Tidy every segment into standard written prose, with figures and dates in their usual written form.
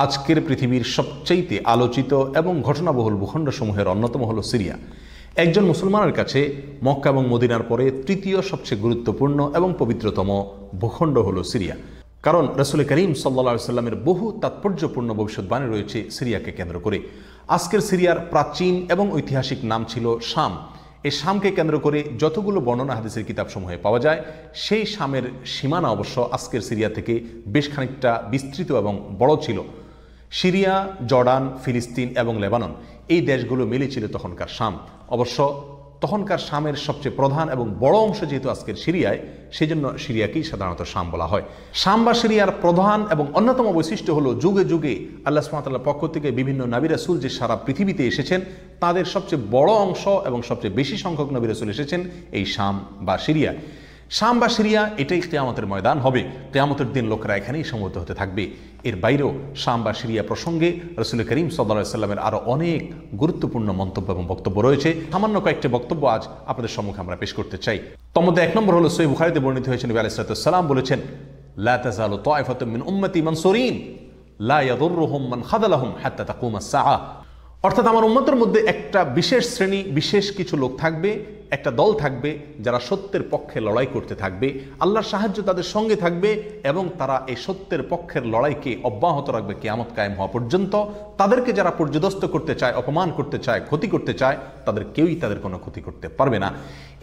আজকের পৃথিবীর সবচেয়ে আলোচিত এবং ঘটনাবহুল ভূখণ্ডসমূহের অন্যতম হলো সিরিয়া। একজন মুসলমানের কাছে মক্কা এবং মদিনার পরে তৃতীয় সবচেয়ে গুরুত্বপূর্ণ এবং পবিত্রতম ভূখণ্ড হলো সিরিয়া। কারণ রাসূল করিম সাল্লাল্লাহু আলাইহি ওয়াসাল্লামের বহু তাৎপর্যপূর্ণ ভবিষ্যৎবাণী রয়েছে সিরিয়াকে কেন্দ্র করে। আজকের সিরিয়ার প্রাচীন এবং ঐতিহাসিক নাম ছিল শাম। এই শামকে কেন্দ্র করে যতগুলো বর্ণনা হাদিসের কিতাবসমূহে পাওয়া যায়, সেই শামের সীমানা অবশ্য আজকের সিরিয়া থেকে বেশ খানিকটা বিস্তৃত এবং বড় ছিল। সিরিয়া, জর্ডান, ফিলিস্তিন এবং লেবানন এই দেশগুলো মিলে ছিল তখনকার শাম। অবশ্য তখনকার শামের সবচেয়ে প্রধান এবং বড় অংশ যেহেতু আজকের সিরিয়ায়, সেই জন্য সিরিয়াকেই সাধারণত শাম বলা হয়। শাম বা সিরিয়ার প্রধান এবং অন্যতম বৈশিষ্ট্য হলো যুগে যুগে আল্লাহ সুবহানাহু ওয়া তাআলার পক্ষ থেকে বিভিন্ন নবী রাসূল যে সারা পৃথিবীতে এসেছেন, তাদের সবচেয়ে বড় অংশ এবং সবচেয়ে বেশি সংখ্যক নবী রাসূল এসেছেন এই শাম বা সিরিয়া। শাম বা সিরিয়া এটাই কিয়ামতের ময়দান হবে। কিয়ামতের দিন লোকেরা এখানেই সমবেত হতে থাকবে। এর বাইরেও শাম বা সিরিয়া প্রসঙ্গে রাসূল করিম সাল্লাল্লাহু আলাইহি ওয়াসাল্লামের আরও অনেক গুরুত্বপূর্ণ মন্তব্য এবং বক্তব্য রয়েছে। সামান্য কয়েকটি বক্তব্য আজ আপনাদের সম্মুখে আমরা পেশ করতে চাই। তার মধ্যে এক নম্বর হলো সহিহ বুখারীতে বর্ণিত হয়েছে, নবী আলাইহিস সালাতু ওয়াস সালাম বলেছেন, লা তাযালু তায়ফাতুম মিন উম্মতি মানসুরিন লা ইয়াদুররুহুম মান খাযালাহুম হাত্তা তাকুমাস সাআ। অর্থাৎ আমার উম্মতের মধ্যে একটা বিশেষ শ্রেণী, বিশেষ কিছু লোক থাকবে, একটা দল থাকবে যারা সত্যের পক্ষে লড়াই করতে থাকবে, আল্লাহর সাহায্য তাদের সঙ্গে থাকবে এবং তারা এই সত্যের পক্ষের লড়াইকে অব্যাহত রাখবে কিয়ামত কায়েম হওয়া পর্যন্ত। তাদেরকে যারা পর্যদস্ত করতে চায়, অপমান করতে চায়, ক্ষতি করতে চায়, তাদের কেউই তাদের কোনো ক্ষতি করতে পারবে না।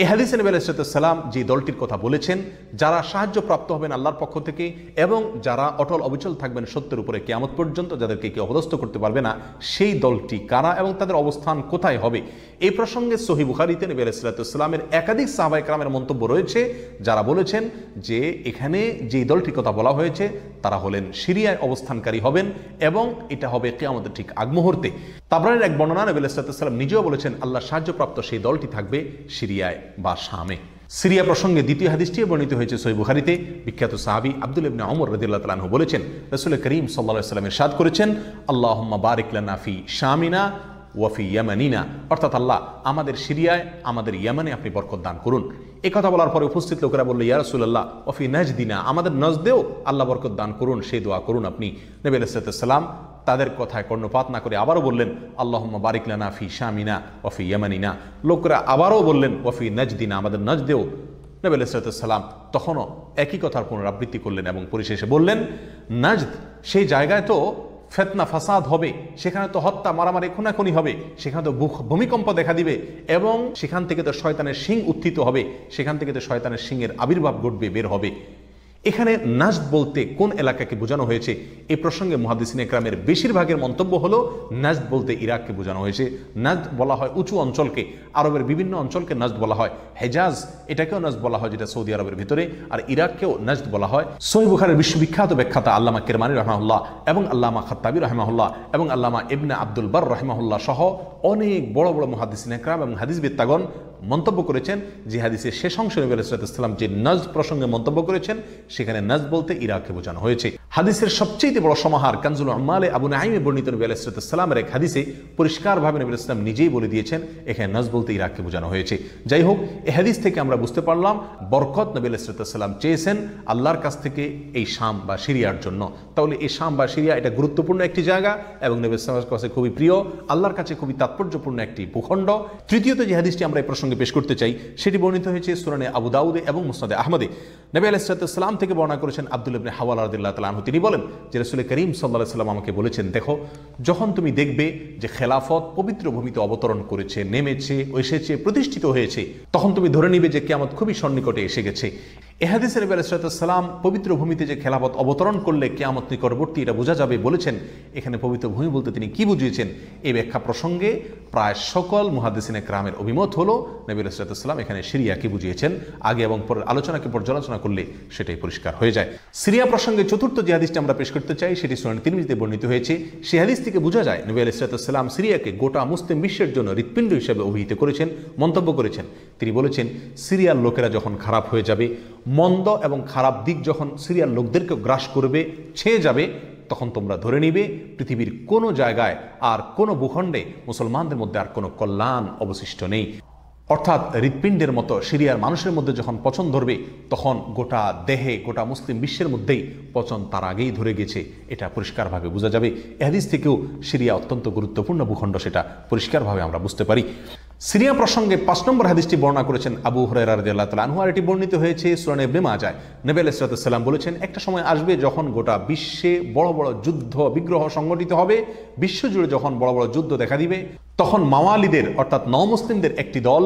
এ হাদিসে নবী আলাইহিস সালাম যে দলটির কথা বলেছেন, যারা সাহায্য প্রাপ্ত হবেন আল্লাহর পক্ষ থেকে এবং যারা অটল অবিচল থাকবেন সত্যের উপরে কিয়ামত পর্যন্ত, যাদেরকে কেউ অপদস্থ করতে পারবে না, সেই দলটি কারা এবং তাদের অবস্থান কোথায় হবে, এই প্রসঙ্গে সহিহ বুখারীতে নবী আলাইহিস সালামের একাধিক সাহাবায়ে কেরামের মন্তব্য রয়েছে, যারা বলেছেন যে এখানে যে দলটির কথা বলা হয়েছে তারা হলেন সিরিয়ায় অবস্থানকারী হবেন এবং এটা হবে কিয়ামতের ঠিক আগ মুহূর্তে। তাবরানীর এক বর্ণনা, নবী আলাইহিস সালাম নিজেও বলেছেন আল্লাহর সাহায্যপ্রাপ্ত সেই দলটি থাকবে সিরিয়ায় বা শামে। সিরিয়া প্রসঙ্গে দ্বিতীয় হাদিসটি বর্ণিত হয়েছে সহিহ বুখারীতে। বিখ্যাত সাহাবী আব্দুল্লাহ ইবনে ওমর রাদিয়াল্লাহু তাআলা আনহু বলেছেন, রাসূল করিম সাল্লাল্লাহু আলাইহি ওয়াসাল্লাম ইরশাদ করেছেন, আল্লাহুম্মা বারিক লানা ফি শামিনা ওয়াফি ইয়ামানিনা, অর্থাৎ আল্লাহ আমাদের সিরিয়ায়, আমাদের ইয়ামানে আপনি বরকত দান করুন। এই কথা বলার পরে উপস্থিত লোকেরা বলল, ইয়া রাসূলুল্লাহ ওয়াফি নাজদিনা, আমাদের নজদেও আল্লাহ বরকত দান করুন, সেই দোয়া করুন আপনি। নবী আলাইহিস সালাম তাদের কথায় কর্ণপাত না করে আবারও বললেন, আল্লাহুম্মা বারিক লানা ফি শামিনা ওয়াফি ইয়ামানিনা। লোকেরা আবারও বললেন ওয়াফি নাজদিনা, আমাদের নজদেও। নবী আলাইহিস সালাম তখনও একই কথার পুনরাবৃত্তি করলেন এবং পরিশেষে বললেন, নাজদ সেই জায়গায় তো ফিতনা ফাসাদ হবে, সেখানে তো হত্যা, মারামারি, খুনাখুনি হবে, সেখানে তো ভূমিকম্প দেখা দিবে এবং সেখান থেকে তো শয়তানের শিং উত্থিত হবে, সেখান থেকে তো শয়তানের শিংয়ের আবির্ভাব ঘটবে, বের হবে। এখানে নাজদ বলতে কোন এলাকাকে বোঝানো হয়েছে, এই প্রসঙ্গে মুহাদ্দিসিনে কেরামের বেশিরভাগের মন্তব্য হলো নাজদ বলতে ইরাককে বোঝানো হয়েছে। নাজদ বলা হয় উঁচু অঞ্চলকে, আরবের বিভিন্ন অঞ্চলকে নাজদ বলা হয়। হেজাজ এটাকেও নাজদ বলা হয়, যেটা সৌদি আরবের ভিতরে, আর ইরাককেও নাজদ বলা হয়। সহিহ বুখারীর বিশ্ববিখ্যাত ব্যাখ্যাতা আল্লামা কিরমানী রাহিমাহুল্লাহ এবং আল্লামা খাত্তাবী রাহিমাহুল্লাহ এবং আল্লামা ইবনে আব্দুল বার রাহিমাহুল্লাহ সহ অনেক বড় বড় মুহাদ্দিসিনে কেরাম এবং হাদিসবিদগণ মন্তব্য করেছেন যে হাদিসের শেষ অংশে নবী আলাইহিস সালাম যে নাজদ প্রসঙ্গে মন্তব্য করেছেন, সেখানে নাজদ বলতে ইরাককে বোঝানো হয়েছে। হাদিসের সবচেয়ে বড় সমাহার কানজুল উম্মালে আবু নাঈমে বর্ণিত নবী আলাইহিস সালামের এক হাদিসে পরিষ্কারভাবে নবী আলাইহিস সালাম নিজেই বলে দিয়েছেন এখানে নাজদ বলতে ইরাককে বোঝানো হয়েছে। যাই হোক, এই হাদিস থেকে আমরা বুঝতে পারলাম বরকত নবী আলাইহিস সালাম চেয়েছেন আল্লাহর কাছ থেকে এই শাম বা সিরিয়ার জন্য। তাহলে এই শাম বা সিরিয়া এটা গুরুত্বপূর্ণ একটি জায়গা এবং নবী আলাইহিস সালামের কাছে খুবই প্রিয়, আল্লাহর কাছে খুবই তাৎপর্যপূর্ণ একটি ভূখণ্ড। তৃতীয়ত যে হাদিসটি আমরা এই প্রসঙ্গে পেশ করতে চাই, সেটি বর্ণিত হয়েছে সুনানে আবু দাউদে এবং মুসনাদে আহমদে। নবী আলাইহিস সালাম থেকে বর্ণনা করেছেন আব্দুল্লাহ ইবনে হাওয়ালা রাদিয়াল্লাহু তাআলা আনহু, তিনি বলেন যে রাসূল করিম সাল্লাল্লাহু আলাইহি ওয়াসাল্লাম আমাকে বলেছেন, দেখো যখন তুমি দেখবে যে খেলাফত পবিত্র ভূমিতে অবতরণ করেছে, নেমেছে, এসেছে, প্রতিষ্ঠিত হয়েছে, তখন তুমি ধরে নিবে যে কিয়ামত খুবই সন্নিকটে এসে গেছে। এ হাদিসে নবী আলাইহিস সালাম পবিত্র ভূমিতে যে খেলাফত অবতরণ করলে কিয়ামত নিকটবর্তী এটা বোঝা যাবে বলেছেন। এখানে পবিত্র ভূমি বলতে তিনি কি বুঝিয়েছেন, এই ব্যাখ্যা প্রসঙ্গে প্রায় সকল মুহাদ্দিসিনে কেরামের অভিমত হলো নবী আলাইহিস সালাম এখানে সিরিয়াকে বুঝিয়েছেন। আগে এবং পরের আলোচনাকে পর্যালোচনা করলে সেটাই পরিষ্কার হয়ে যায়। সিরিয়া প্রসঙ্গে চতুর্থ যে হাদিসটি আমরা পেশ করতে চাই, সেটি সুনান তিরমিজিতে বর্ণিত হয়েছে। সেই হাদিস থেকে বোঝা যায় নবী আলাইহিস সালাম সিরিয়াকে গোটা মুসলিম বিশ্বের জন্য হৃৎপিণ্ড হিসেবে অভিহিত করেছেন, মন্তব্য করেছেন। তিনি বলেছেন, সিরিয়ার লোকেরা যখন খারাপ হয়ে যাবে, মন্দ এবং খারাপ দিক যখন সিরিয়ার লোকদেরকে গ্রাস করবে, ছেয়ে যাবে, তখন তোমরা ধরে নিবে পৃথিবীর কোনো জায়গায় আর কোনো ভূখণ্ডে মুসলমানদের মধ্যে আর কোনো কল্যাণ অবশিষ্ট নেই। অর্থাৎ হৃৎপিণ্ডের মতো সিরিয়ার মানুষের মধ্যে যখন পচন ধরবে তখন গোটা দেহে, গোটা মুসলিম বিশ্বের মধ্যেই পচন তার আগেই ধরে গেছে, এটা পরিষ্কারভাবে বোঝা যাবে। এ হাদিস থেকেও সিরিয়া অত্যন্ত গুরুত্বপূর্ণ ভূখণ্ড, সেটা পরিষ্কারভাবে আমরা বুঝতে পারি। সিরিয়া প্রসঙ্গে 5 নম্বর হাদিসটি বর্ণনা করেছেন আবু হুরায়রা রাদিয়াল্লাহু তাআলা আনহু, আর এটি বর্ণিত হয়েছে সুনান ইবনে মাজাহ। নবী আলাইহিস সালাম বলেছেন, একটা সময় আসবে যখন গোটা বিশ্বে বড় বড় যুদ্ধ বিগ্রহ সংগঠিত হবে, বিশ্বজুড়ে যখন বড় বড় যুদ্ধ দেখা দিবে, তখন মাওয়ালিদের অর্থাৎ নওমুসলিমদের একটি দল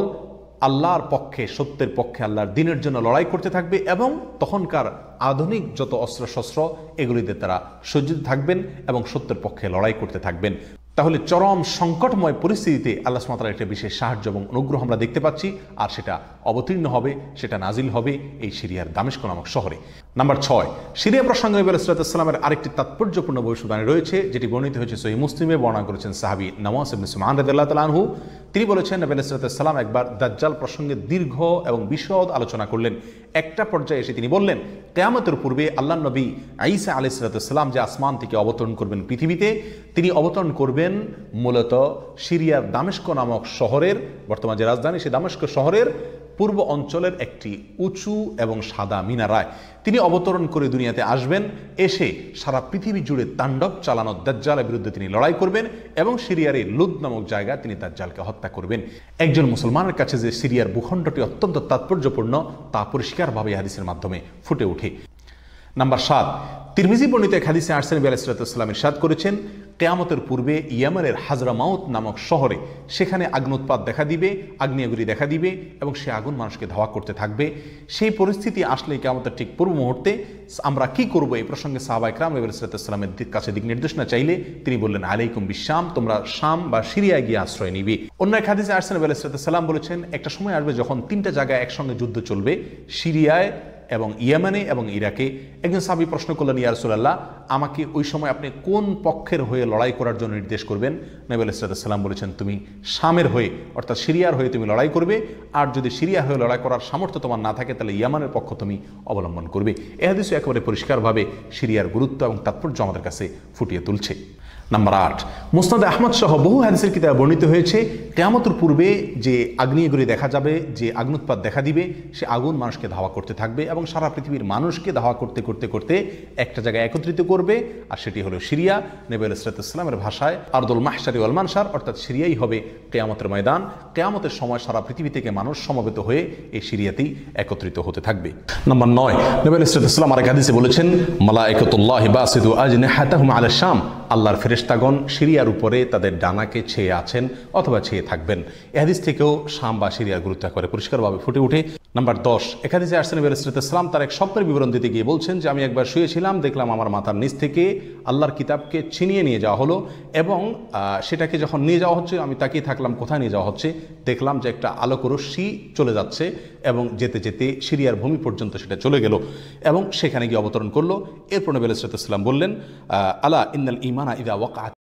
আল্লাহর পক্ষে, সত্যের পক্ষে, আল্লাহর দ্বীনের জন্য লড়াই করতে থাকবে এবং তখনকার আধুনিক যত অস্ত্রশস্ত্র এগুলিতে তারা সজ্জিত থাকবেন এবং সত্যের পক্ষে লড়াই করতে থাকবেন। তাহলে চরম সংকটময় পরিস্থিতিতে আল্লাহ সুবহানাহু ওয়া তাআলার একটা বিশেষ সাহায্য এবং অনুগ্রহ আমরা দেখতে পাচ্ছি, আর সেটা অবতীর্ণ হবে, সেটা নাজিল হবে এই সিরিয়ার দামেস্ক নামক শহরে। নাম্বার 6, সিরিয়া প্রসঙ্গে নবী আলাইহিস সালামের আরেকটি তাৎপর্যপূর্ণ ভবিষ্যদ্বাণী রয়েছে, যেটি বর্ণিত হয়েছে সহিহ মুসলিমে। বর্ণনা করেছেন সাহাবী নওয়াস ইবনে সুমাআন রাদিয়াল্লাহু তাআলা আনহু। তিনি বলেছেন, নবী আলাইহিস সালাম একবার দাজ্জাল প্রসঙ্গে দীর্ঘ এবং বিশদ আলোচনা করলেন। একটা পর্যায়ে এসে তিনি বললেন, কিয়ামতের পূর্বে আল্লাহর নবী ঈসা আলাইহিস সালাম যে আসমান থেকে অবতরণ করবেন পৃথিবীতে, তিনি অবতরণ করবেন মূলত সিরিয়ার দামেস্ক নামক শহরের, বর্তমান যে রাজধানী সেই দামেস্ক শহরের পূর্ব অঞ্চলের একটি উঁচু এবং সাদা মিনারায় তিনি অবতরণ করে দুনিয়াতে আসবেন। এসে সারা পৃথিবী জুড়ে তাণ্ডব চালানো দাজ্জালের বিরুদ্ধে তিনি লড়াই করবেন এবং সিরিয়ার এই লুদ নামক জায়গায় তিনি দাজ্জালকে হত্যা করবেন। একজন মুসলমানের কাছে যে সিরিয়ার ভূখণ্ডটি অত্যন্ত তাৎপর্যপূর্ণ তা পরিষ্কারভাবে হাদিসের মাধ্যমে ফুটে ওঠে। নাম্বার 7, তিরমিজি বর্ণিত এক হাদিসে আসছেন নবী আলাইহিস সালাম ইরশাদ করেছেন, কিয়ামতের পূর্বে ইয়েমেনের হাজরামাউত নামক শহরে সেখানে আগ্নোৎপাত দেখা দিবে, আগ্নেয়গিরি দেখা দিবে এবং সে আগুন মানুষকে ধাওয়া করতে থাকবে। সেই পরিস্থিতি আসলে কিয়ামতের ঠিক পূর্ব মুহূর্তে আমরা কি করব, এই প্রসঙ্গে সাহাবায়ে কেরাম নবী আলাইহিস সালামের কাছে দিক নির্দেশনা চাইলে তিনি বললেন, আলাইকুম বিশাম, তোমরা শাম বা সিরিয়ায় গিয়ে আশ্রয় নিবে। অন্য এক হাদিসে আসছেন নবী আলাইহিস সালাম বলেছেন, একটা সময় আসবে যখন 3টা জায়গায় একসঙ্গে যুদ্ধ চলবে, সিরিয়ায় এবং ইয়েমেনে এবং ইরাকে। একজন সাহাবী প্রশ্ন করলেন, ইয়া রাসূলুল্লাহ, আমাকে ওই সময় আপনি কোন পক্ষের হয়ে লড়াই করার জন্য নির্দেশ করবেন? নবী আলাইহিস সালাম বলেছেন, তুমি শামের হয়ে অর্থাৎ সিরিয়ার হয়ে তুমি লড়াই করবে, আর যদি সিরিয়া হয়ে লড়াই করার সামর্থ্য তোমার না থাকে তাহলে ইয়েমেনের পক্ষ তুমি অবলম্বন করবে। এই হাদিসে একেবারে পরিষ্কারভাবে সিরিয়ার গুরুত্ব এবং তাৎপর্য আমাদের কাছে ফুটিয়ে তুলছে। নাম্বার 8, মুসনাদে আহমদ সহ বহু হাদিসের কিতাবে বর্ণিত হয়েছে, কিয়ামতের পূর্বে যে আগ্নেয়গিরি দেখা যাবে, যে আগ্নোৎপাত দেখা দিবে, সে আগুন মানুষকে ধাওয়া করতে থাকবে এবং সারা পৃথিবীর মানুষকে ধাওয়া করতে করতে করতে একটা জায়গায় একত্রিত করবে, আর সেটি হলো সিরিয়া। নবী আলাইহিস সালামের ভাষায় আরদুল মাহশারি ওয়াল মানশার, অর্থাৎ সিরিয়াই হবে কিয়ামতের ময়দান। কিয়ামতের সময় সারা পৃথিবী থেকে মানুষ সমবেত হয়ে এই সিরিয়াতেই একত্রিত হতে থাকবে। নাম্বার 9, নবী আলাইহিস সালাম আরেক হাদিসে বলেছেন, মালায়েকাতুল্লাহি বাসিদু আজনিহাতাহুম আলা শাম, আল্লাহর ফেরেশতাগণ সিরিয়ার উপরে তাদের ডানাকে ছেয়ে আছেন অথবা ছেয়ে থাকবেন। এই হাদিস থেকেও শাম বা সিরিয়ার গুরুত্ব করে পরিষ্কারভাবে ফুটে ওঠে। নাম্বার 10, এক হাদিসে আসছেন নবী আলাইহিস সালাম তার এক স্বপ্নের বিবরণ দিতে গিয়ে বলছেন যে, আমি একবার শুয়েছিলাম, দেখলাম আমার মাথার নিচ থেকে আল্লাহর কিতাবকে ছিনিয়ে নিয়ে যাওয়া হলো এবং সেটাকে যখন নিয়ে যাওয়া হচ্ছে আমি তাকিয়ে থাকলাম কোথায় নিয়ে যাওয়া হচ্ছে। দেখলাম যে একটা আলোক রশ্মি চলে যাচ্ছে এবং যেতে যেতে সিরিয়ার ভূমি পর্যন্ত সেটা চলে গেল এবং সেখানে গিয়ে অবতরণ করলো। এরপর নবী আলাইহিস সালাম বললেন, আলা ইন্নাল ঈমানা ইযা ওয়াকাআত